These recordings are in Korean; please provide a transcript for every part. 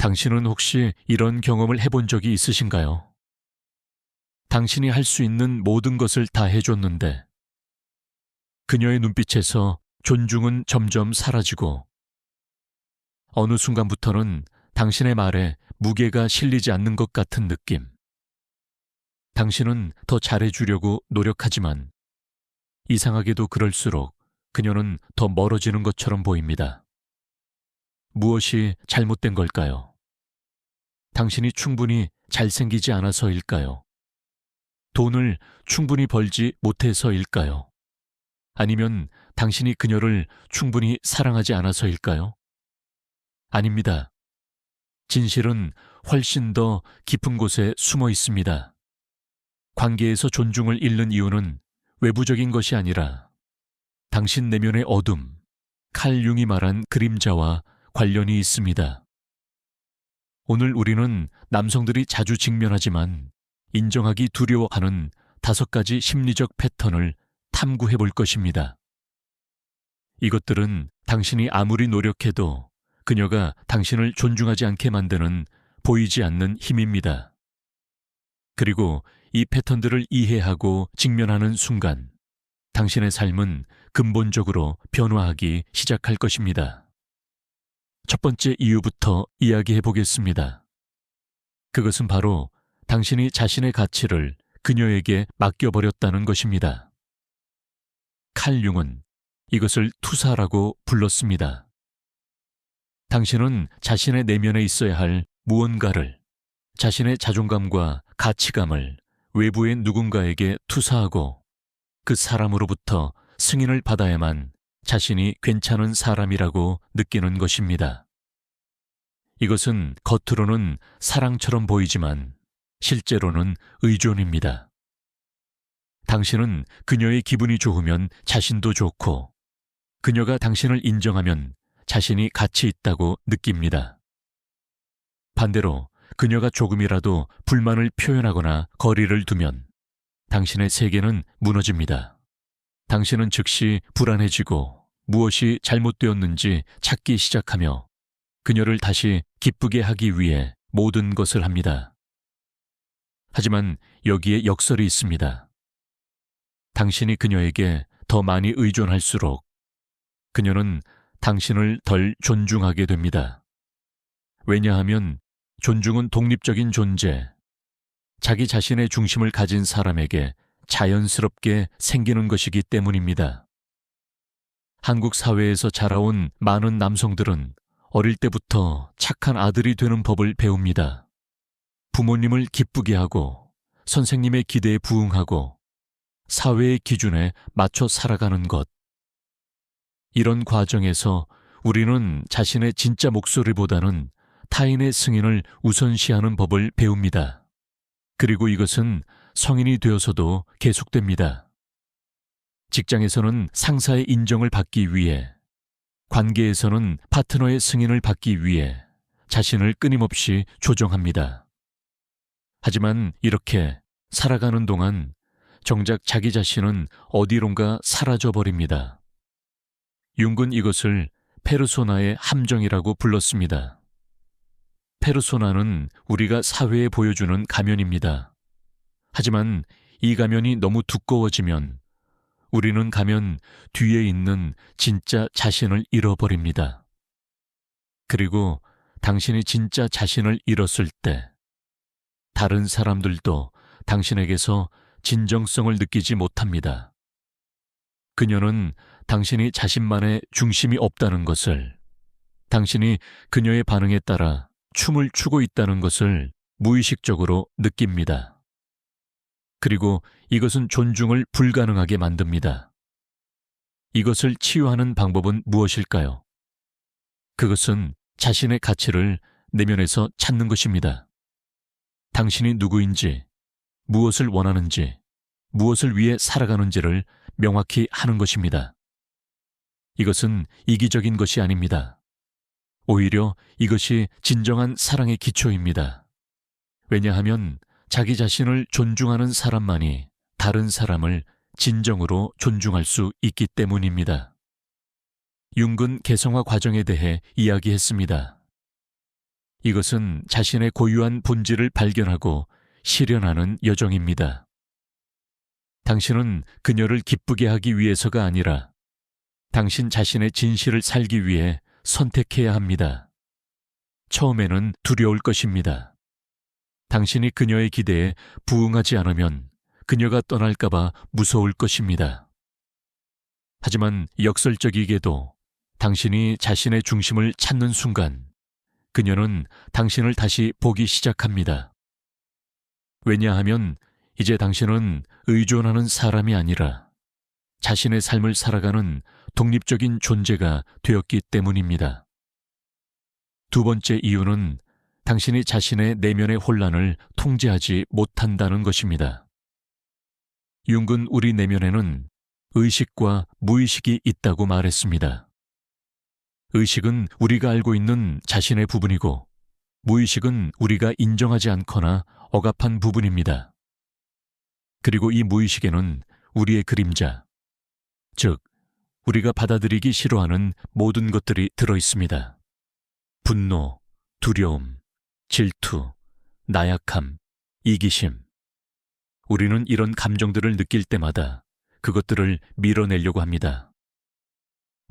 당신은 혹시 이런 경험을 해본 적이 있으신가요? 당신이 할 수 있는 모든 것을 다 해줬는데 그녀의 눈빛에서 존중은 점점 사라지고 어느 순간부터는 당신의 말에 무게가 실리지 않는 것 같은 느낌. 당신은 더 잘해주려고 노력하지만 이상하게도 그럴수록 그녀는 더 멀어지는 것처럼 보입니다. 무엇이 잘못된 걸까요? 당신이 충분히 잘생기지 않아서일까요? 돈을 충분히 벌지 못해서일까요? 아니면 당신이 그녀를 충분히 사랑하지 않아서일까요? 아닙니다. 진실은 훨씬 더 깊은 곳에 숨어 있습니다. 관계에서 존중을 잃는 이유는 외부적인 것이 아니라 당신 내면의 어둠, 칼 융이 말한 그림자와 관련이 있습니다. 오늘 우리는 남성들이 자주 직면하지만 인정하기 두려워하는 5가지 심리적 패턴을 탐구해 볼 것입니다. 이것들은 당신이 아무리 노력해도 그녀가 당신을 존중하지 않게 만드는 보이지 않는 힘입니다. 그리고 이 패턴들을 이해하고 직면하는 순간 당신의 삶은 근본적으로 변화하기 시작할 것입니다. 첫 번째 이유부터 이야기해 보겠습니다. 그것은 바로 당신이 자신의 가치를 그녀에게 맡겨버렸다는 것입니다. 칼 융은 이것을 투사라고 불렀습니다. 당신은 자신의 내면에 있어야 할 무언가를, 자신의 자존감과 가치감을 외부의 누군가에게 투사하고 그 사람으로부터 승인을 받아야만 자신이 괜찮은 사람이라고 느끼는 것입니다. 이것은 겉으로는 사랑처럼 보이지만 실제로는 의존입니다. 당신은 그녀의 기분이 좋으면 자신도 좋고 그녀가 당신을 인정하면 자신이 가치 있다고 느낍니다. 반대로 그녀가 조금이라도 불만을 표현하거나 거리를 두면 당신의 세계는 무너집니다. 당신은 즉시 불안해지고 무엇이 잘못되었는지 찾기 시작하며 그녀를 다시 기쁘게 하기 위해 모든 것을 합니다. 하지만 여기에 역설이 있습니다. 당신이 그녀에게 더 많이 의존할수록 그녀는 당신을 덜 존중하게 됩니다. 왜냐하면 존중은 독립적인 존재, 자기 자신의 중심을 가진 사람에게 자연스럽게 생기는 것이기 때문입니다. 한국 사회에서 자라온 많은 남성들은 어릴 때부터 착한 아들이 되는 법을 배웁니다. 부모님을 기쁘게 하고 선생님의 기대에 부응하고 사회의 기준에 맞춰 살아가는 것. 이런 과정에서 우리는 자신의 진짜 목소리보다는 타인의 승인을 우선시하는 법을 배웁니다. 그리고 이것은 성인이 되어서도 계속됩니다. 직장에서는 상사의 인정을 받기 위해, 관계에서는 파트너의 승인을 받기 위해 자신을 끊임없이 조정합니다. 하지만 이렇게 살아가는 동안 정작 자기 자신은 어디론가 사라져버립니다. 융은 이것을 페르소나의 함정이라고 불렀습니다. 페르소나는 우리가 사회에 보여주는 가면입니다. 하지만 이 가면이 너무 두꺼워지면 우리는 가면 뒤에 있는 진짜 자신을 잃어버립니다. 그리고 당신이 진짜 자신을 잃었을 때 다른 사람들도 당신에게서 진정성을 느끼지 못합니다. 그녀는 당신이 자신만의 중심이 없다는 것을, 당신이 그녀의 반응에 따라 춤을 추고 있다는 것을 무의식적으로 느낍니다. 그리고 이것은 존중을 불가능하게 만듭니다. 이것을 치유하는 방법은 무엇일까요? 그것은 자신의 가치를 내면에서 찾는 것입니다. 당신이 누구인지, 무엇을 원하는지, 무엇을 위해 살아가는지를 명확히 하는 것입니다. 이것은 이기적인 것이 아닙니다. 오히려 이것이 진정한 사랑의 기초입니다. 왜냐하면 자기 자신을 존중하는 사람만이 다른 사람을 진정으로 존중할 수 있기 때문입니다. 융은 개성화 과정에 대해 이야기했습니다. 이것은 자신의 고유한 본질을 발견하고 실현하는 여정입니다. 당신은 그녀를 기쁘게 하기 위해서가 아니라 당신 자신의 진실을 살기 위해 선택해야 합니다. 처음에는 두려울 것입니다. 당신이 그녀의 기대에 부응하지 않으면 그녀가 떠날까봐 무서울 것입니다. 하지만 역설적이게도 당신이 자신의 중심을 찾는 순간 그녀는 당신을 다시 보기 시작합니다. 왜냐하면 이제 당신은 의존하는 사람이 아니라 자신의 삶을 살아가는 독립적인 존재가 되었기 때문입니다. 두 번째 이유는 당신이 자신의 내면의 혼란을 통제하지 못한다는 것입니다. 융은 우리 내면에는 의식과 무의식이 있다고 말했습니다. 의식은 우리가 알고 있는 자신의 부분이고 무의식은 우리가 인정하지 않거나 억압한 부분입니다. 그리고 이 무의식에는 우리의 그림자, 즉 우리가 받아들이기 싫어하는 모든 것들이 들어 있습니다. 분노, 두려움, 질투, 나약함, 이기심. 우리는 이런 감정들을 느낄 때마다 그것들을 밀어내려고 합니다.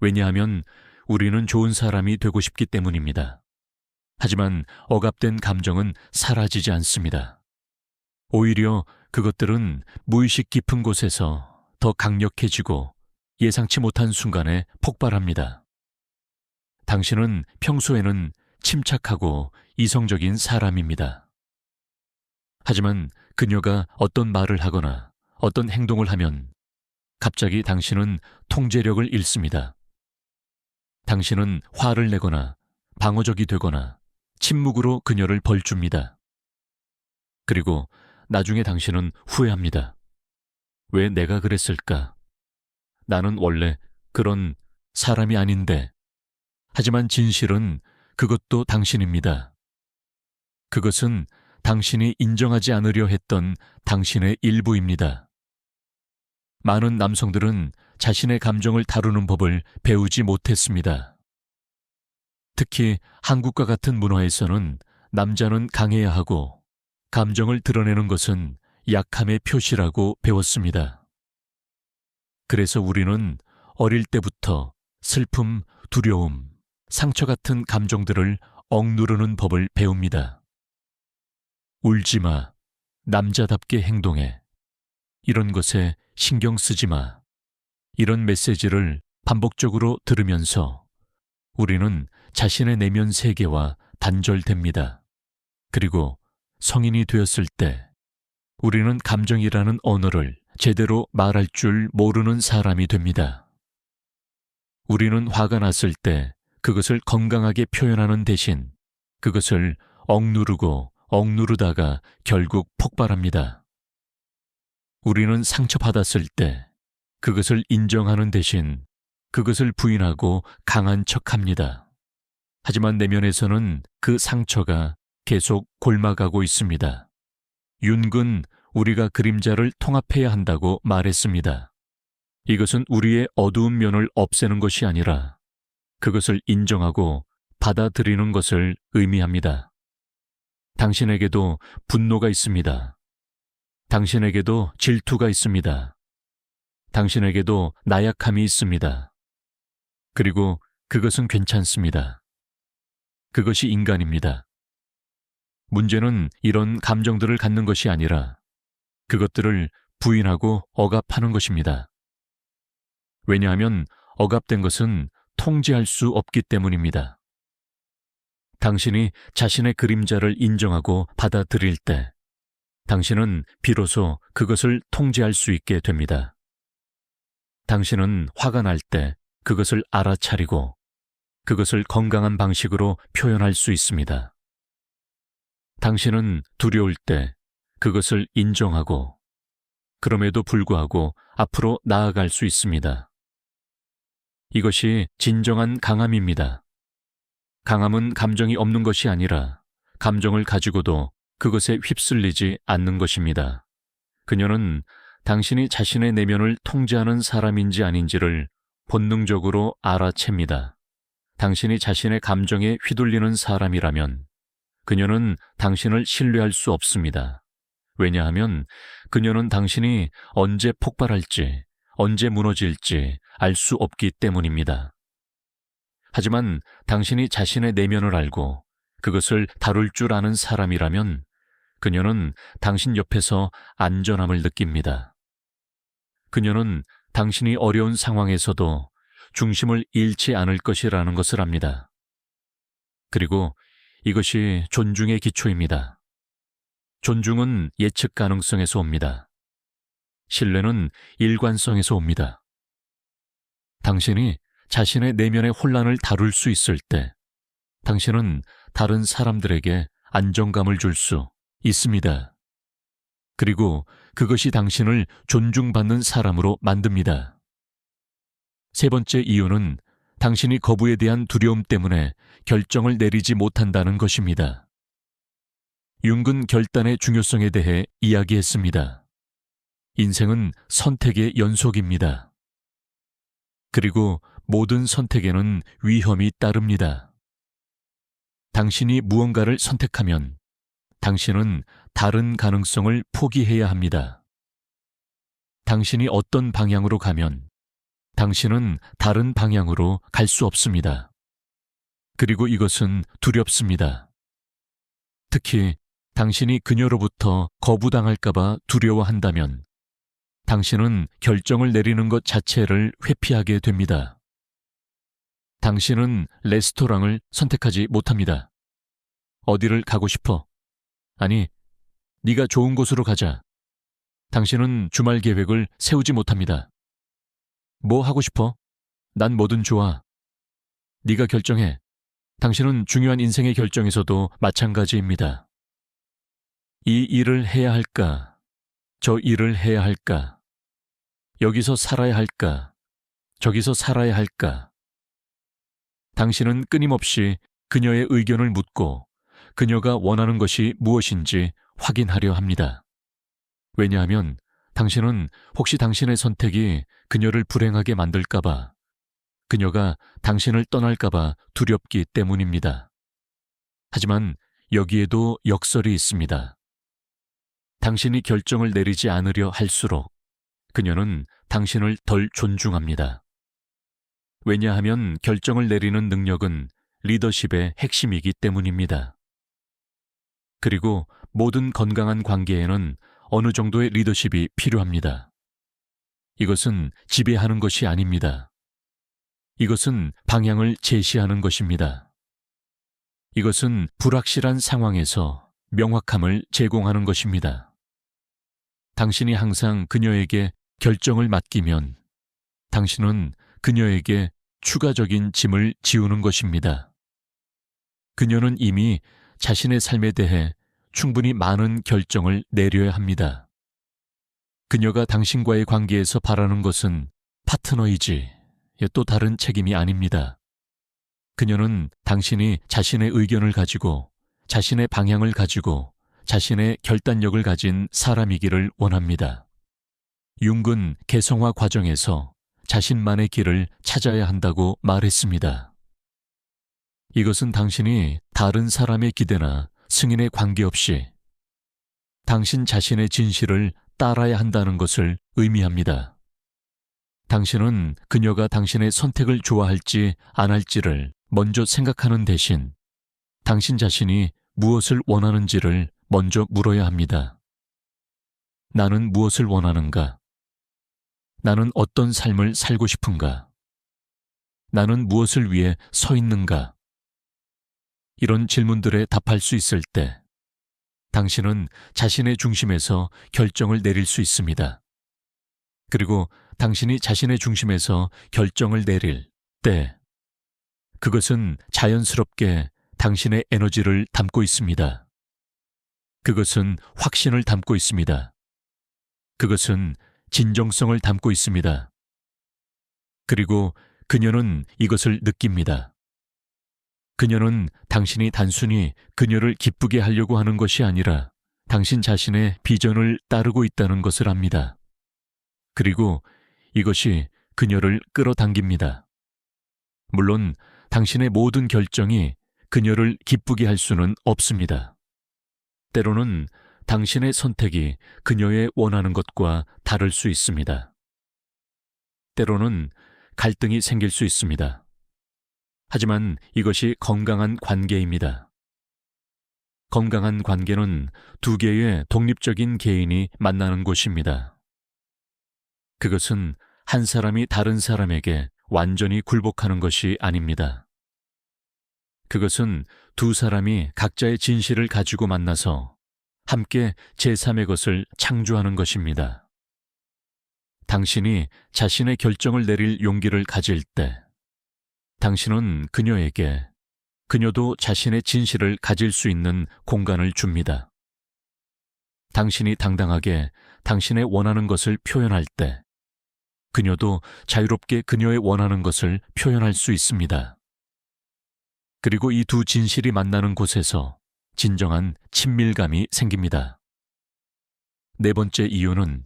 왜냐하면 우리는 좋은 사람이 되고 싶기 때문입니다. 하지만 억압된 감정은 사라지지 않습니다. 오히려 그것들은 무의식 깊은 곳에서 더 강력해지고 예상치 못한 순간에 폭발합니다. 당신은 평소에는 침착하고 이성적인 사람입니다. 하지만 그녀가 어떤 말을 하거나 어떤 행동을 하면 갑자기 당신은 통제력을 잃습니다. 당신은 화를 내거나 방어적이 되거나 침묵으로 그녀를 벌줍니다. 그리고 나중에 당신은 후회합니다. 왜 내가 그랬을까? 나는 원래 그런 사람이 아닌데. 하지만 진실은 그것도 당신입니다. 그것은 당신이 인정하지 않으려 했던 당신의 일부입니다. 많은 남성들은 자신의 감정을 다루는 법을 배우지 못했습니다. 특히 한국과 같은 문화에서는 남자는 강해야 하고 감정을 드러내는 것은 약함의 표시라고 배웠습니다. 그래서 우리는 어릴 때부터 슬픔, 두려움, 상처 같은 감정들을 억누르는 법을 배웁니다. 울지 마, 남자답게 행동해, 이런 것에 신경 쓰지 마, 이런 메시지를 반복적으로 들으면서 우리는 자신의 내면 세계와 단절됩니다. 그리고 성인이 되었을 때 우리는 감정이라는 언어를 제대로 말할 줄 모르는 사람이 됩니다. 우리는 화가 났을 때 그것을 건강하게 표현하는 대신 그것을 억누르고 억누르다가 결국 폭발합니다. 우리는 상처받았을 때 그것을 인정하는 대신 그것을 부인하고 강한 척합니다. 하지만 내면에서는 그 상처가 계속 곪아가고 있습니다. 윤은 우리가 그림자를 통합해야 한다고 말했습니다. 이것은 우리의 어두운 면을 없애는 것이 아니라 그것을 인정하고 받아들이는 것을 의미합니다. 당신에게도 분노가 있습니다. 당신에게도 질투가 있습니다. 당신에게도 나약함이 있습니다. 그리고 그것은 괜찮습니다. 그것이 인간입니다. 문제는 이런 감정들을 갖는 것이 아니라 그것들을 부인하고 억압하는 것입니다. 왜냐하면 억압된 것은 통제할 수 없기 때문입니다. 당신이 자신의 그림자를 인정하고 받아들일 때 당신은 비로소 그것을 통제할 수 있게 됩니다. 당신은 화가 날 때 그것을 알아차리고 그것을 건강한 방식으로 표현할 수 있습니다. 당신은 두려울 때 그것을 인정하고 그럼에도 불구하고 앞으로 나아갈 수 있습니다. 이것이 진정한 강함입니다. 강함은 감정이 없는 것이 아니라 감정을 가지고도 그것에 휩쓸리지 않는 것입니다. 그녀는 당신이 자신의 내면을 통제하는 사람인지 아닌지를 본능적으로 알아챕니다. 당신이 자신의 감정에 휘둘리는 사람이라면 그녀는 당신을 신뢰할 수 없습니다. 왜냐하면 그녀는 당신이 언제 폭발할지, 언제 무너질지 알 수 없기 때문입니다. 하지만 당신이 자신의 내면을 알고 그것을 다룰 줄 아는 사람이라면 그녀는 당신 옆에서 안전함을 느낍니다. 그녀는 당신이 어려운 상황에서도 중심을 잃지 않을 것이라는 것을 압니다. 그리고 이것이 존중의 기초입니다. 존중은 예측 가능성에서 옵니다. 신뢰는 일관성에서 옵니다. 당신이 자신의 내면의 혼란을 다룰 수 있을 때 당신은 다른 사람들에게 안정감을 줄 수 있습니다. 그리고 그것이 당신을 존중받는 사람으로 만듭니다. 세 번째 이유는 당신이 거부에 대한 두려움 때문에 결정을 내리지 못한다는 것입니다. 융은 결단의 중요성에 대해 이야기했습니다. 인생은 선택의 연속입니다. 그리고 모든 선택에는 위험이 따릅니다. 당신이 무언가를 선택하면 당신은 다른 가능성을 포기해야 합니다. 당신이 어떤 방향으로 가면 당신은 다른 방향으로 갈 수 없습니다. 그리고 이것은 두렵습니다. 특히 당신이 그녀로부터 거부당할까봐 두려워한다면 당신은 결정을 내리는 것 자체를 회피하게 됩니다. 당신은 레스토랑을 선택하지 못합니다. 어디를 가고 싶어? 아니, 네가 좋은 곳으로 가자. 당신은 주말 계획을 세우지 못합니다. 뭐 하고 싶어? 난 뭐든 좋아. 네가 결정해. 당신은 중요한 인생의 결정에서도 마찬가지입니다. 이 일을 해야 할까? 저 일을 해야 할까? 여기서 살아야 할까? 저기서 살아야 할까? 당신은 끊임없이 그녀의 의견을 묻고 그녀가 원하는 것이 무엇인지 확인하려 합니다. 왜냐하면 당신은 혹시 당신의 선택이 그녀를 불행하게 만들까봐, 그녀가 당신을 떠날까봐 두렵기 때문입니다. 하지만 여기에도 역설이 있습니다. 당신이 결정을 내리지 않으려 할수록 그녀는 당신을 덜 존중합니다. 왜냐하면 결정을 내리는 능력은 리더십의 핵심이기 때문입니다. 그리고 모든 건강한 관계에는 어느 정도의 리더십이 필요합니다. 이것은 지배하는 것이 아닙니다. 이것은 방향을 제시하는 것입니다. 이것은 불확실한 상황에서 명확함을 제공하는 것입니다. 당신이 항상 그녀에게 결정을 맡기면 당신은 그녀에게 추가적인 짐을 지우는 것입니다. 그녀는 이미 자신의 삶에 대해 충분히 많은 결정을 내려야 합니다. 그녀가 당신과의 관계에서 바라는 것은 파트너이지 또 다른 책임이 아닙니다. 그녀는 당신이 자신의 의견을 가지고 자신의 방향을 가지고 자신의 결단력을 가진 사람이기를 원합니다. 융은 개성화 과정에서 자신만의 길을 찾아야 한다고 말했습니다. 이것은 당신이 다른 사람의 기대나 승인에 관계없이 당신 자신의 진실을 따라야 한다는 것을 의미합니다. 당신은 그녀가 당신의 선택을 좋아할지 안 할지를 먼저 생각하는 대신 당신 자신이 무엇을 원하는지를 먼저 물어야 합니다. 나는 무엇을 원하는가? 나는 어떤 삶을 살고 싶은가? 나는 무엇을 위해 서 있는가? 이런 질문들에 답할 수 있을 때 당신은 자신의 중심에서 결정을 내릴 수 있습니다. 그리고 당신이 자신의 중심에서 결정을 내릴 때 그것은 자연스럽게 당신의 에너지를 담고 있습니다. 그것은 확신을 담고 있습니다. 그것은 진정성을 담고 있습니다. 그리고 그녀는 이것을 느낍니다. 그녀는 당신이 단순히 그녀를 기쁘게 하려고 하는 것이 아니라 당신 자신의 비전을 따르고 있다는 것을 압니다. 그리고 이것이 그녀를 끌어당깁니다. 물론 당신의 모든 결정이 그녀를 기쁘게 할 수는 없습니다. 때로는 당신의 선택이 그녀의 원하는 것과 다를 수 있습니다. 때로는 갈등이 생길 수 있습니다. 하지만 이것이 건강한 관계입니다. 건강한 관계는 두 개의 독립적인 개인이 만나는 곳입니다. 그것은 한 사람이 다른 사람에게 완전히 굴복하는 것이 아닙니다. 그것은 두 사람이 각자의 진실을 가지고 만나서 함께 제3의 것을 창조하는 것입니다. 당신이 자신의 결정을 내릴 용기를 가질 때, 당신은 그녀에게 그녀도 자신의 진실을 가질 수 있는 공간을 줍니다. 당신이 당당하게 당신의 원하는 것을 표현할 때, 그녀도 자유롭게 그녀의 원하는 것을 표현할 수 있습니다. 그리고 이 두 진실이 만나는 곳에서 진정한 친밀감이 생깁니다. 네 번째 이유는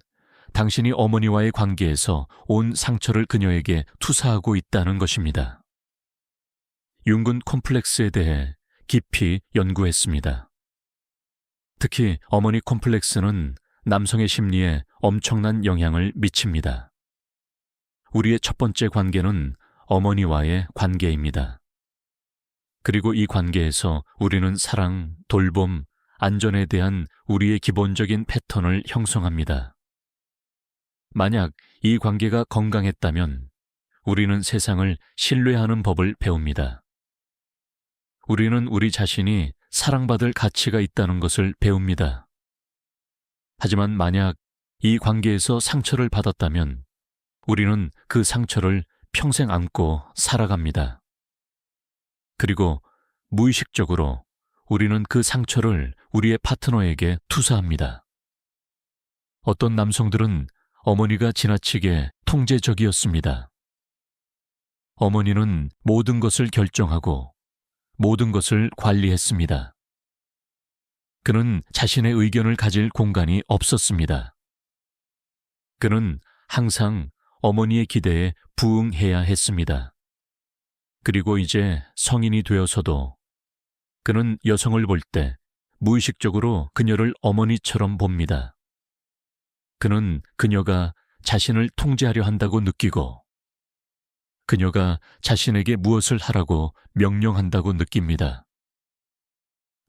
당신이 어머니와의 관계에서 온 상처를 그녀에게 투사하고 있다는 것입니다. 융근 콤플렉스에 대해 깊이 연구했습니다. 특히 어머니 콤플렉스는 남성의 심리에 엄청난 영향을 미칩니다. 우리의 첫 번째 관계는 어머니와의 관계입니다. 그리고 이 관계에서 우리는 사랑, 돌봄, 안전에 대한 우리의 기본적인 패턴을 형성합니다. 만약 이 관계가 건강했다면 우리는 세상을 신뢰하는 법을 배웁니다. 우리는 우리 자신이 사랑받을 가치가 있다는 것을 배웁니다. 하지만 만약 이 관계에서 상처를 받았다면 우리는 그 상처를 평생 안고 살아갑니다. 그리고 무의식적으로 우리는 그 상처를 우리의 파트너에게 투사합니다. 어떤 남성들은 어머니가 지나치게 통제적이었습니다. 어머니는 모든 것을 결정하고 모든 것을 관리했습니다. 그는 자신의 의견을 가질 공간이 없었습니다. 그는 항상 어머니의 기대에 부응해야 했습니다. 그리고 이제 성인이 되어서도 그는 여성을 볼 때 무의식적으로 그녀를 어머니처럼 봅니다. 그는 그녀가 자신을 통제하려 한다고 느끼고 그녀가 자신에게 무엇을 하라고 명령한다고 느낍니다.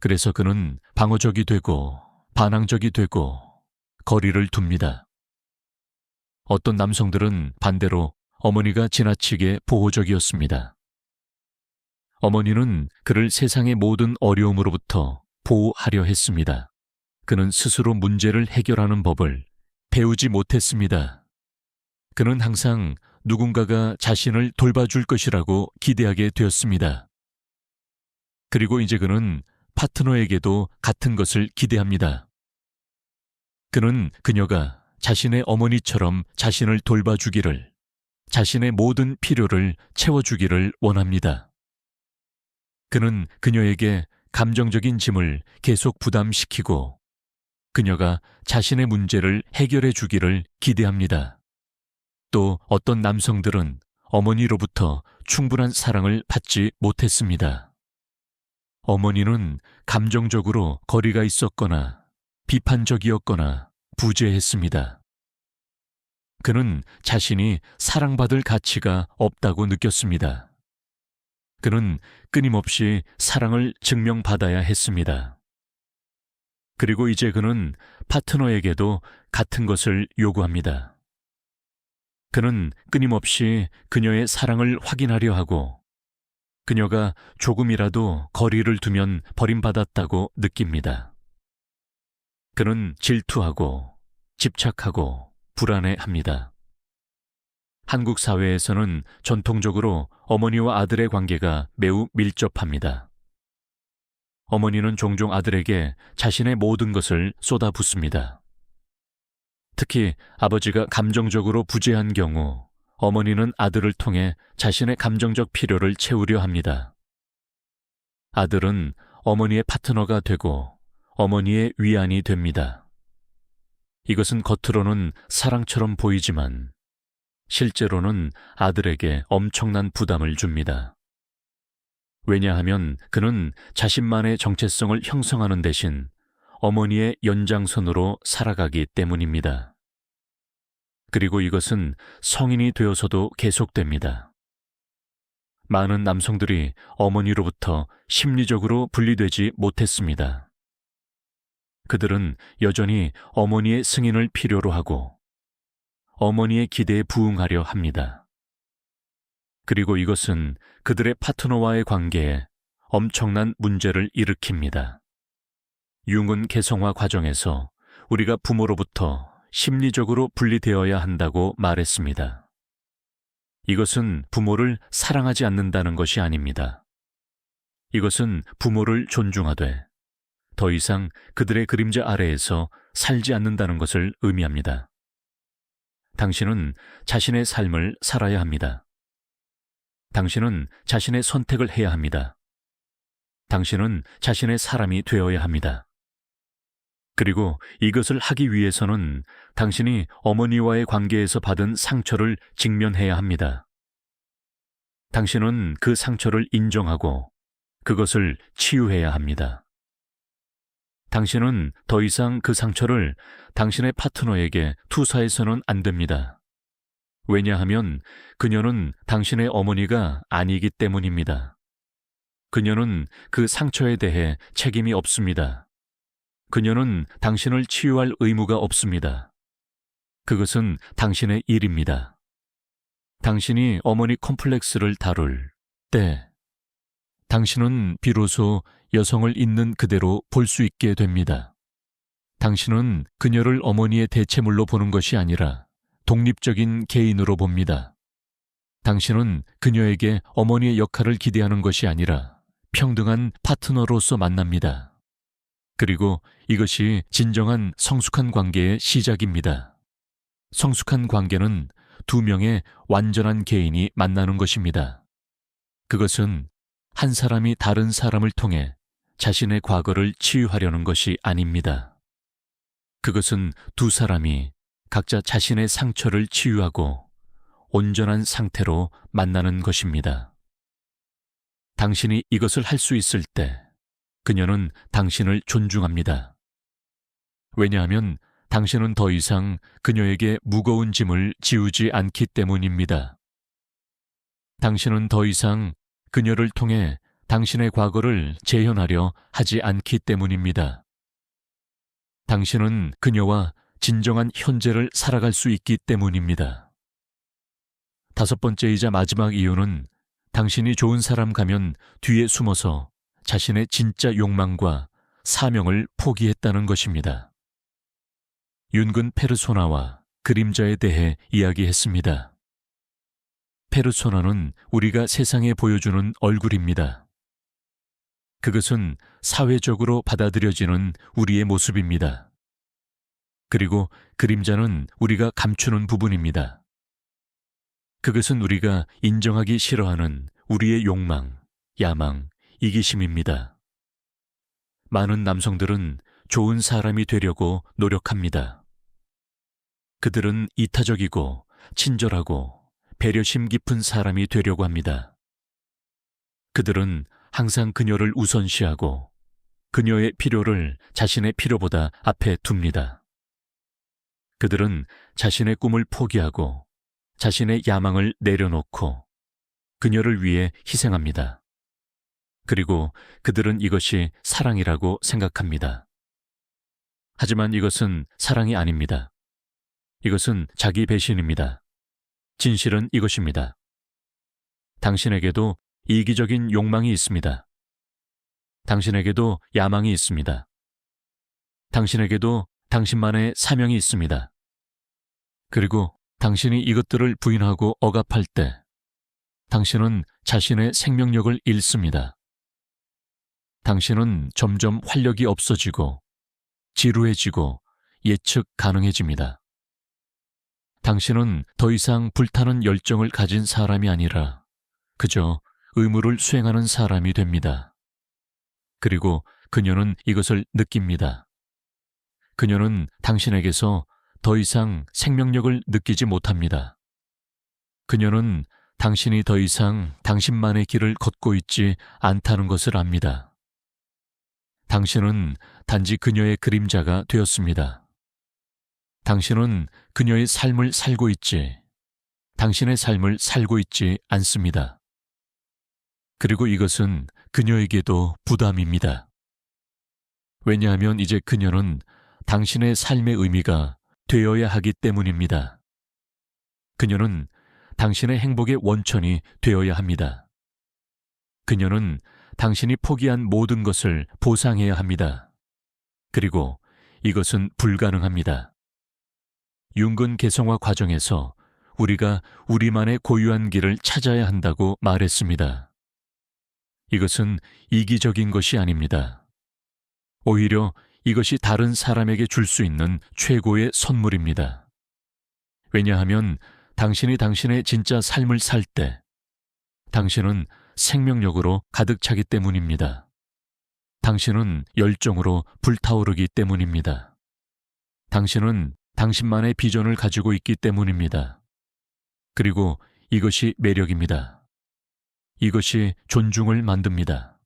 그래서 그는 방어적이 되고 반항적이 되고 거리를 둡니다. 어떤 남성들은 반대로 어머니가 지나치게 보호적이었습니다. 어머니는 그를 세상의 모든 어려움으로부터 보호하려 했습니다. 그는 스스로 문제를 해결하는 법을 배우지 못했습니다. 그는 항상 누군가가 자신을 돌봐줄 것이라고 기대하게 되었습니다. 그리고 이제 그는 파트너에게도 같은 것을 기대합니다. 그는 그녀가 자신의 어머니처럼 자신을 돌봐주기를, 자신의 모든 필요를 채워주기를 원합니다. 그는 그녀에게 감정적인 짐을 계속 부담시키고 그녀가 자신의 문제를 해결해 주기를 기대합니다. 또 어떤 남성들은 어머니로부터 충분한 사랑을 받지 못했습니다. 어머니는 감정적으로 거리가 있었거나 비판적이었거나 부재했습니다. 그는 자신이 사랑받을 가치가 없다고 느꼈습니다. 그는 끊임없이 사랑을 증명받아야 했습니다. 그리고 이제 그는 파트너에게도 같은 것을 요구합니다. 그는 끊임없이 그녀의 사랑을 확인하려 하고 그녀가 조금이라도 거리를 두면 버림받았다고 느낍니다. 그는 질투하고 집착하고 불안해합니다. 한국 사회에서는 전통적으로 어머니와 아들의 관계가 매우 밀접합니다. 어머니는 종종 아들에게 자신의 모든 것을 쏟아붓습니다. 특히 아버지가 감정적으로 부재한 경우 어머니는 아들을 통해 자신의 감정적 필요를 채우려 합니다. 아들은 어머니의 파트너가 되고 어머니의 위안이 됩니다. 이것은 겉으로는 사랑처럼 보이지만 실제로는 아들에게 엄청난 부담을 줍니다. 왜냐하면 그는 자신만의 정체성을 형성하는 대신 어머니의 연장선으로 살아가기 때문입니다. 그리고 이것은 성인이 되어서도 계속됩니다. 많은 남성들이 어머니로부터 심리적으로 분리되지 못했습니다. 그들은 여전히 어머니의 승인을 필요로 하고 어머니의 기대에 부응하려 합니다. 그리고 이것은 그들의 파트너와의 관계에 엄청난 문제를 일으킵니다. 융은 개성화 과정에서 우리가 부모로부터 심리적으로 분리되어야 한다고 말했습니다. 이것은 부모를 사랑하지 않는다는 것이 아닙니다. 이것은 부모를 존중하되 더 이상 그들의 그림자 아래에서 살지 않는다는 것을 의미합니다. 당신은 자신의 삶을 살아야 합니다. 당신은 자신의 선택을 해야 합니다. 당신은 자신의 사람이 되어야 합니다. 그리고 이것을 하기 위해서는 당신이 어머니와의 관계에서 받은 상처를 직면해야 합니다. 당신은 그 상처를 인정하고 그것을 치유해야 합니다. 당신은 더 이상 그 상처를 당신의 파트너에게 투사해서는 안 됩니다. 왜냐하면 그녀는 당신의 어머니가 아니기 때문입니다. 그녀는 그 상처에 대해 책임이 없습니다. 그녀는 당신을 치유할 의무가 없습니다. 그것은 당신의 일입니다. 당신이 어머니 컴플렉스를 다룰 때, 당신은 비로소 여성을 있는 그대로 볼 수 있게 됩니다. 당신은 그녀를 어머니의 대체물로 보는 것이 아니라 독립적인 개인으로 봅니다. 당신은 그녀에게 어머니의 역할을 기대하는 것이 아니라 평등한 파트너로서 만납니다. 그리고 이것이 진정한 성숙한 관계의 시작입니다. 성숙한 관계는 두 명의 완전한 개인이 만나는 것입니다. 그것은 한 사람이 다른 사람을 통해 자신의 과거를 치유하려는 것이 아닙니다. 그것은 두 사람이 각자 자신의 상처를 치유하고 온전한 상태로 만나는 것입니다. 당신이 이것을 할 수 있을 때 그녀는 당신을 존중합니다. 왜냐하면 당신은 더 이상 그녀에게 무거운 짐을 지우지 않기 때문입니다. 당신은 더 이상 그녀를 통해 당신의 과거를 재현하려 하지 않기 때문입니다. 당신은 그녀와 진정한 현재를 살아갈 수 있기 때문입니다. 다섯 번째이자 마지막 이유는 당신이 좋은 사람 가면 뒤에 숨어서 자신의 진짜 욕망과 사명을 포기했다는 것입니다. 윤근 페르소나와 그림자에 대해 이야기했습니다. 페르소나는 우리가 세상에 보여주는 얼굴입니다. 그것은 사회적으로 받아들여지는 우리의 모습입니다. 그리고 그림자는 우리가 감추는 부분입니다. 그것은 우리가 인정하기 싫어하는 우리의 욕망, 야망, 이기심입니다. 많은 남성들은 좋은 사람이 되려고 노력합니다. 그들은 이타적이고 친절하고 배려심 깊은 사람이 되려고 합니다. 그들은 항상 그녀를 우선시하고 그녀의 필요를 자신의 필요보다 앞에 둡니다. 그들은 자신의 꿈을 포기하고 자신의 야망을 내려놓고 그녀를 위해 희생합니다. 그리고 그들은 이것이 사랑이라고 생각합니다. 하지만 이것은 사랑이 아닙니다. 이것은 자기 배신입니다. 진실은 이것입니다. 당신에게도 이기적인 욕망이 있습니다. 당신에게도 야망이 있습니다. 당신에게도 당신만의 사명이 있습니다. 그리고 당신이 이것들을 부인하고 억압할 때 당신은 자신의 생명력을 잃습니다. 당신은 점점 활력이 없어지고 지루해지고 예측 가능해집니다. 당신은 더 이상 불타는 열정을 가진 사람이 아니라 그저 의무를 수행하는 사람이 됩니다. 그리고 그녀는 이것을 느낍니다. 그녀는 당신에게서 더 이상 생명력을 느끼지 못합니다. 그녀는 당신이 더 이상 당신만의 길을 걷고 있지 않다는 것을 압니다. 당신은 단지 그녀의 그림자가 되었습니다. 당신은 그녀의 삶을 살고 있지, 당신의 삶을 살고 있지 않습니다. 그리고 이것은 그녀에게도 부담입니다. 왜냐하면 이제 그녀는 당신의 삶의 의미가 되어야 하기 때문입니다. 그녀는 당신의 행복의 원천이 되어야 합니다. 그녀는 당신이 포기한 모든 것을 보상해야 합니다. 그리고 이것은 불가능합니다. 융근 개성화 과정에서 우리가 우리만의 고유한 길을 찾아야 한다고 말했습니다. 이것은 이기적인 것이 아닙니다. 오히려 이것이 다른 사람에게 줄 수 있는 최고의 선물입니다. 왜냐하면 당신이 당신의 진짜 삶을 살 때 당신은 생명력으로 가득 차기 때문입니다. 당신은 열정으로 불타오르기 때문입니다. 당신은 당신만의 비전을 가지고 있기 때문입니다. 그리고 이것이 매력입니다. 이것이 존중을 만듭니다.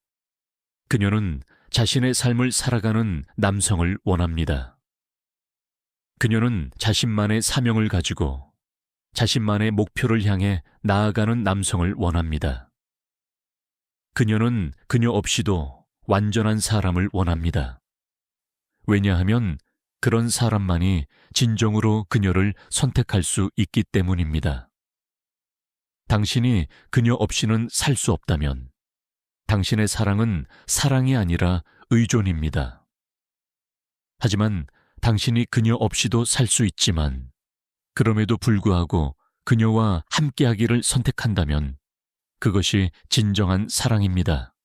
그녀는 자신의 삶을 살아가는 남성을 원합니다. 그녀는 자신만의 사명을 가지고 자신만의 목표를 향해 나아가는 남성을 원합니다. 그녀는 그녀 없이도 완전한 사람을 원합니다. 왜냐하면 그런 사람만이 진정으로 그녀를 선택할 수 있기 때문입니다. 당신이 그녀 없이는 살 수 없다면 당신의 사랑은 사랑이 아니라 의존입니다. 하지만 당신이 그녀 없이도 살 수 있지만 그럼에도 불구하고 그녀와 함께하기를 선택한다면 그것이 진정한 사랑입니다.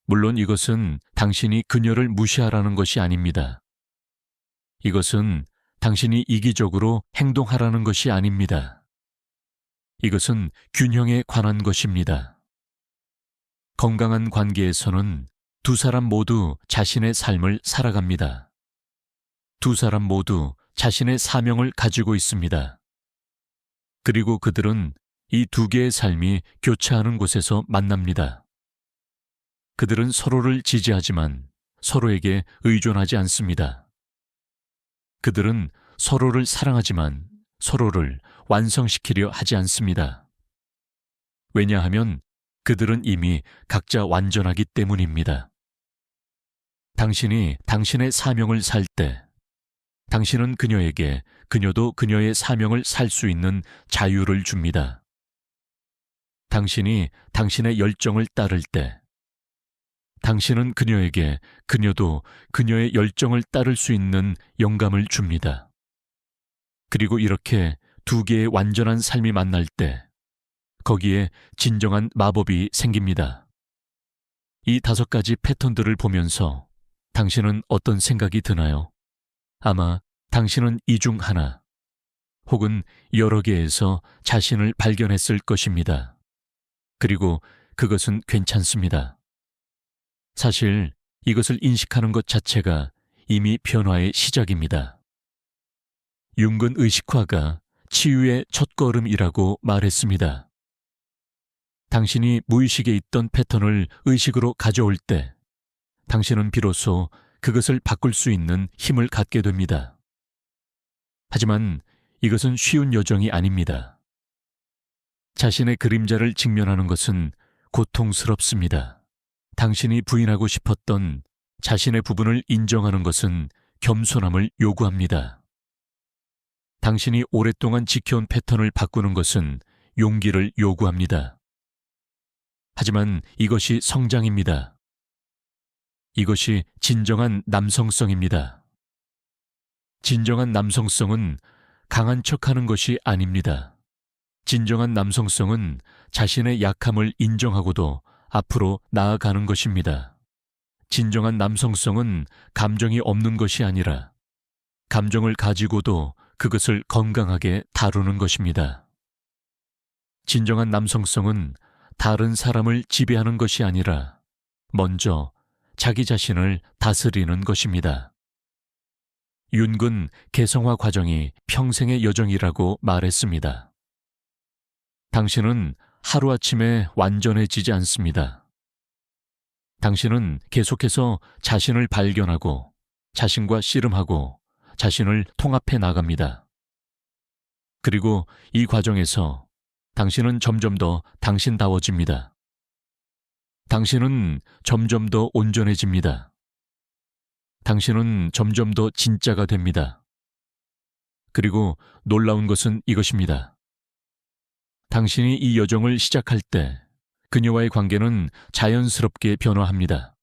물론 이것은 당신이 그녀를 무시하라는 것이 아닙니다. 이것은 당신이 이기적으로 행동하라는 것이 아닙니다. 이것은 균형에 관한 것입니다. 건강한 관계에서는 두 사람 모두 자신의 삶을 살아갑니다. 두 사람 모두 자신의 사명을 가지고 있습니다. 그리고 그들은 이 두 개의 삶이 교차하는 곳에서 만납니다. 그들은 서로를 지지하지만 서로에게 의존하지 않습니다. 그들은 서로를 사랑하지만 서로를 완성시키려 하지 않습니다. 왜냐하면 그들은 이미 각자 완전하기 때문입니다. 당신이 당신의 사명을 살 때 당신은 그녀에게 그녀도 그녀의 사명을 살 수 있는 자유를 줍니다. 당신이 당신의 열정을 따를 때 당신은 그녀에게 그녀도 그녀의 열정을 따를 수 있는 영감을 줍니다. 그리고 이렇게 두 개의 완전한 삶이 만날 때 거기에 진정한 마법이 생깁니다. 이 5가지 패턴들을 보면서 당신은 어떤 생각이 드나요? 아마 당신은 이 중 하나 혹은 여러 개에서 자신을 발견했을 것입니다. 그리고 그것은 괜찮습니다. 사실 이것을 인식하는 것 자체가 이미 변화의 시작입니다. 융근 의식화가 치유의 첫걸음이라고 말했습니다. 당신이 무의식에 있던 패턴을 의식으로 가져올 때 당신은 비로소 그것을 바꿀 수 있는 힘을 갖게 됩니다. 하지만 이것은 쉬운 여정이 아닙니다. 자신의 그림자를 직면하는 것은 고통스럽습니다. 당신이 부인하고 싶었던 자신의 부분을 인정하는 것은 겸손함을 요구합니다. 당신이 오랫동안 지켜온 패턴을 바꾸는 것은 용기를 요구합니다. 하지만 이것이 성장입니다. 이것이 진정한 남성성입니다. 진정한 남성성은 강한 척하는 것이 아닙니다. 진정한 남성성은 자신의 약함을 인정하고도 앞으로 나아가는 것입니다. 진정한 남성성은 감정이 없는 것이 아니라 감정을 가지고도 그것을 건강하게 다루는 것입니다. 진정한 남성성은 다른 사람을 지배하는 것이 아니라 먼저 자기 자신을 다스리는 것입니다. 윤근 개성화 과정이 평생의 여정이라고 말했습니다. 당신은 하루아침에 완전해지지 않습니다. 당신은 계속해서 자신을 발견하고 자신과 씨름하고 자신을 통합해 나갑니다. 그리고 이 과정에서 당신은 점점 더 당신다워집니다. 당신은 점점 더 온전해집니다. 당신은 점점 더 진짜가 됩니다. 그리고 놀라운 것은 이것입니다. 당신이 이 여정을 시작할 때 그녀와의 관계는 자연스럽게 변화합니다.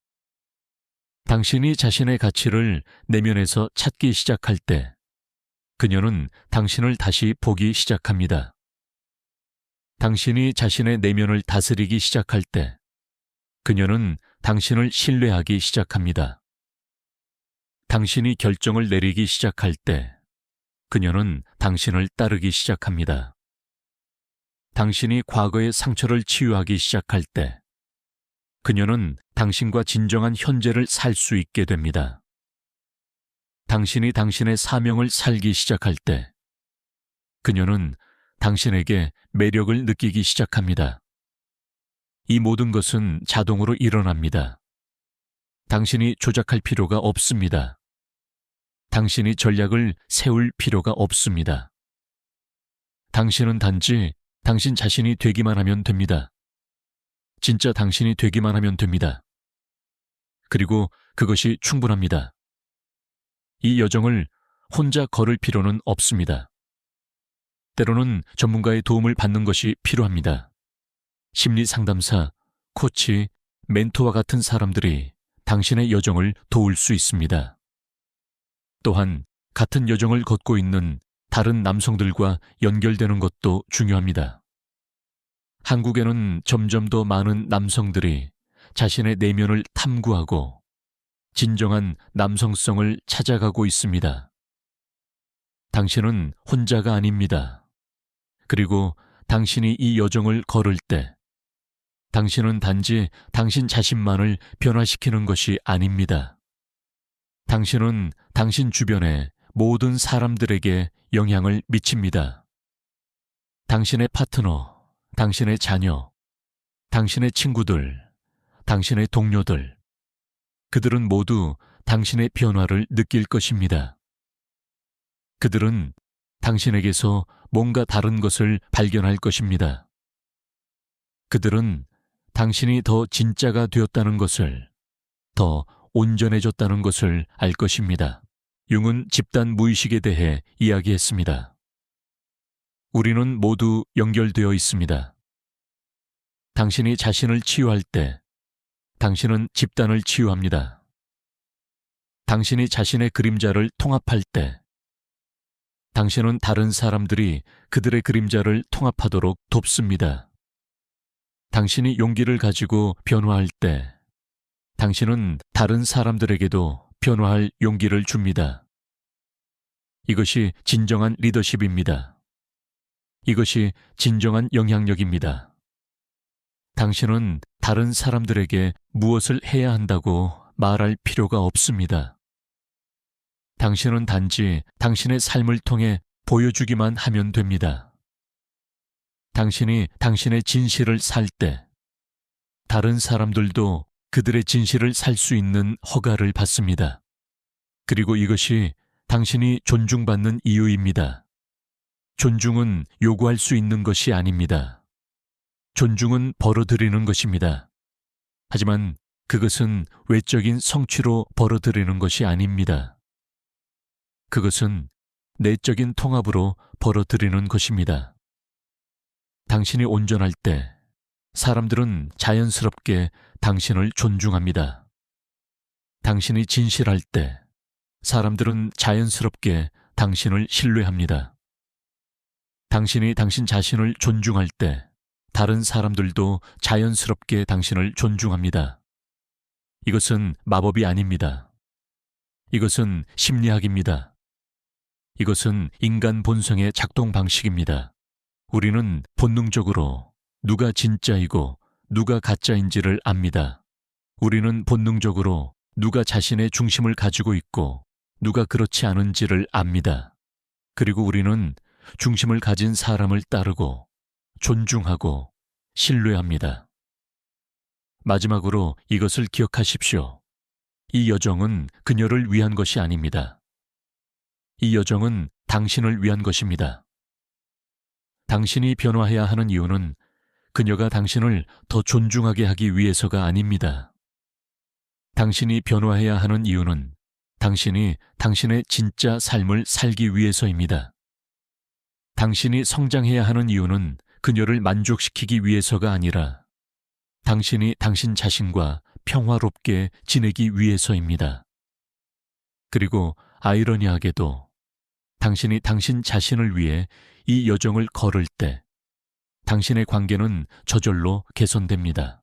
당신이 자신의 가치를 내면에서 찾기 시작할 때 그녀는 당신을 다시 보기 시작합니다. 당신이 자신의 내면을 다스리기 시작할 때 그녀는 당신을 신뢰하기 시작합니다. 당신이 결정을 내리기 시작할 때 그녀는 당신을 따르기 시작합니다. 당신이 과거의 상처를 치유하기 시작할 때 그녀는 당신과 진정한 현재를 살 수 있게 됩니다. 당신이 당신의 사명을 살기 시작할 때 그녀는 당신에게 매력을 느끼기 시작합니다. 이 모든 것은 자동으로 일어납니다. 당신이 조작할 필요가 없습니다. 당신이 전략을 세울 필요가 없습니다. 당신은 단지 당신 자신이 되기만 하면 됩니다. 진짜 당신이 되기만 하면 됩니다. 그리고 그것이 충분합니다. 이 여정을 혼자 걸을 필요는 없습니다. 때로는 전문가의 도움을 받는 것이 필요합니다. 심리 상담사, 코치, 멘토와 같은 사람들이 당신의 여정을 도울 수 있습니다. 또한 같은 여정을 걷고 있는 다른 남성들과 연결되는 것도 중요합니다. 한국에는 점점 더 많은 남성들이 자신의 내면을 탐구하고 진정한 남성성을 찾아가고 있습니다. 당신은 혼자가 아닙니다. 그리고 당신이 이 여정을 걸을 때 당신은 단지 당신 자신만을 변화시키는 것이 아닙니다. 당신은 당신 주변의 모든 사람들에게 영향을 미칩니다. 당신의 파트너, 당신의 자녀, 당신의 친구들, 당신의 동료들, 그들은 모두 당신의 변화를 느낄 것입니다. 그들은 당신에게서 뭔가 다른 것을 발견할 것입니다. 그들은 당신이 더 진짜가 되었다는 것을, 더 온전해졌다는 것을 알 것입니다. 융은 집단 무의식에 대해 이야기했습니다. 우리는 모두 연결되어 있습니다. 당신이 자신을 치유할 때 당신은 집단을 치유합니다. 당신이 자신의 그림자를 통합할 때 당신은 다른 사람들이 그들의 그림자를 통합하도록 돕습니다. 당신이 용기를 가지고 변화할 때 당신은 다른 사람들에게도 변화할 용기를 줍니다. 이것이 진정한 리더십입니다. 이것이 진정한 영향력입니다. 당신은 다른 사람들에게 무엇을 해야 한다고 말할 필요가 없습니다. 당신은 단지 당신의 삶을 통해 보여주기만 하면 됩니다. 당신이 당신의 진실을 살 때 다른 사람들도 그들의 진실을 살 수 있는 허가를 받습니다. 그리고 이것이 당신이 존중받는 이유입니다. 존중은 요구할 수 있는 것이 아닙니다. 존중은 벌어들이는 것입니다. 하지만 그것은 외적인 성취로 벌어들이는 것이 아닙니다. 그것은 내적인 통합으로 벌어들이는 것입니다. 당신이 온전할 때 사람들은 자연스럽게 당신을 존중합니다. 당신이 진실할 때 사람들은 자연스럽게 당신을 신뢰합니다. 당신이 당신 자신을 존중할 때 다른 사람들도 자연스럽게 당신을 존중합니다. 이것은 마법이 아닙니다. 이것은 심리학입니다. 이것은 인간 본성의 작동 방식입니다. 우리는 본능적으로 누가 진짜이고 누가 가짜인지를 압니다. 우리는 본능적으로 누가 자신의 중심을 가지고 있고 누가 그렇지 않은지를 압니다. 그리고 우리는 중심을 가진 사람을 따르고 존중하고 신뢰합니다. 마지막으로 이것을 기억하십시오. 이 여정은 그녀를 위한 것이 아닙니다. 이 여정은 당신을 위한 것입니다. 당신이 변화해야 하는 이유는 그녀가 당신을 더 존중하게 하기 위해서가 아닙니다. 당신이 변화해야 하는 이유는 당신이 당신의 진짜 삶을 살기 위해서입니다. 당신이 성장해야 하는 이유는 그녀를 만족시키기 위해서가 아니라 당신이 당신 자신과 평화롭게 지내기 위해서입니다. 그리고 아이러니하게도 당신이 당신 자신을 위해 이 여정을 걸을 때 당신의 관계는 저절로 개선됩니다.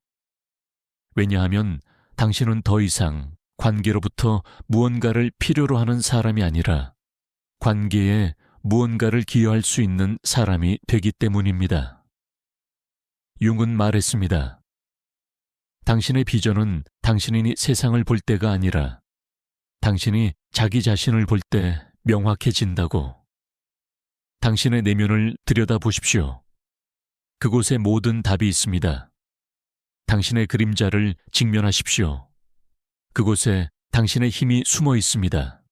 왜냐하면 당신은 더 이상 관계로부터 무언가를 필요로 하는 사람이 아니라 관계에 무언가를 기여할 수 있는 사람이 되기 때문입니다. 융은 말했습니다. 당신의 비전은 당신이 세상을 볼 때가 아니라 당신이 자기 자신을 볼 때 명확해진다고. 당신의 내면을 들여다보십시오. 그곳에 모든 답이 있습니다. 당신의 그림자를 직면하십시오. 그곳에 당신의 힘이 숨어 있습니다.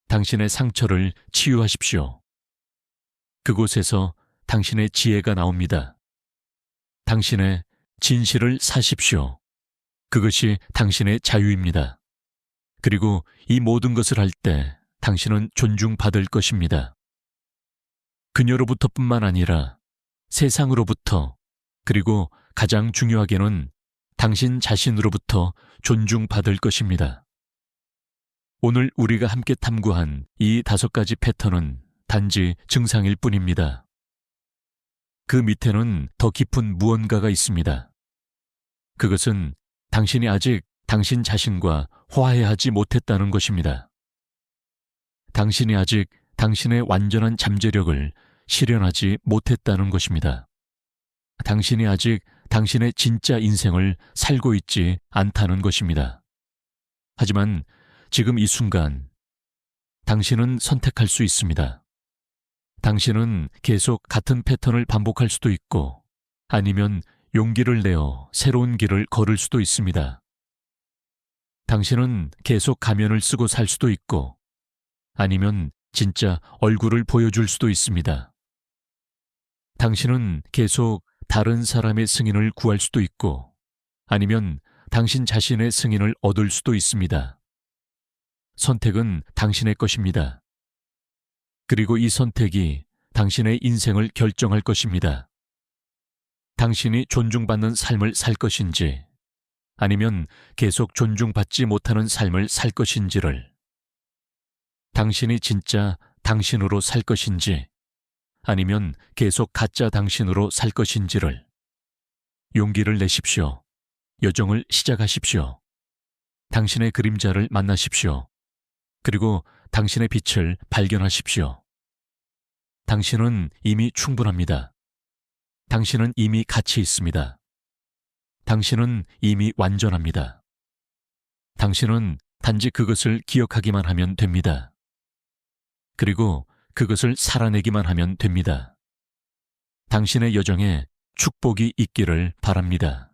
당신의 상처를 치유하십시오. 그곳에서 당신의 지혜가 나옵니다. 당신의 진실을 사십시오. 그것이 당신의 자유입니다. 그리고 이 모든 것을 할 때 당신은 존중받을 것입니다. 그녀로부터뿐만 아니라 세상으로부터, 그리고 가장 중요하게는 당신 자신으로부터 존중받을 것입니다. 오늘 우리가 함께 탐구한 이 5가지 패턴은 단지 증상일 뿐입니다. 그 밑에는 더 깊은 무언가가 있습니다. 그것은 당신이 아직 당신 자신과 화해하지 못했다는 것입니다. 당신이 아직 당신의 완전한 잠재력을 실현하지 못했다는 것입니다. 당신이 아직 당신의 진짜 인생을 살고 있지 않다는 것입니다. 하지만 지금 이 순간 당신은 선택할 수 있습니다. 당신은 계속 같은 패턴을 반복할 수도 있고 아니면 용기를 내어 새로운 길을 걸을 수도 있습니다. 당신은 계속 가면을 쓰고 살 수도 있고 아니면 진짜 얼굴을 보여줄 수도 있습니다. 당신은 계속 다른 사람의 승인을 구할 수도 있고 아니면 당신 자신의 승인을 얻을 수도 있습니다. 선택은 당신의 것입니다. 그리고 이 선택이 당신의 인생을 결정할 것입니다. 당신이 존중받는 삶을 살 것인지 아니면 계속 존중받지 못하는 삶을 살 것인지를, 당신이 진짜 당신으로 살 것인지 아니면 계속 가짜 당신으로 살 것인지를 용기를 내십시오. 여정을 시작하십시오. 당신의 그림자를 만나십시오. 그리고 당신의 빛을 발견하십시오. 당신은 이미 충분합니다. 당신은 이미 가치 있습니다. 당신은 이미 완전합니다. 당신은 단지 그것을 기억하기만 하면 됩니다. 그리고 그것을 살아내기만 하면 됩니다. 당신의 여정에 축복이 있기를 바랍니다.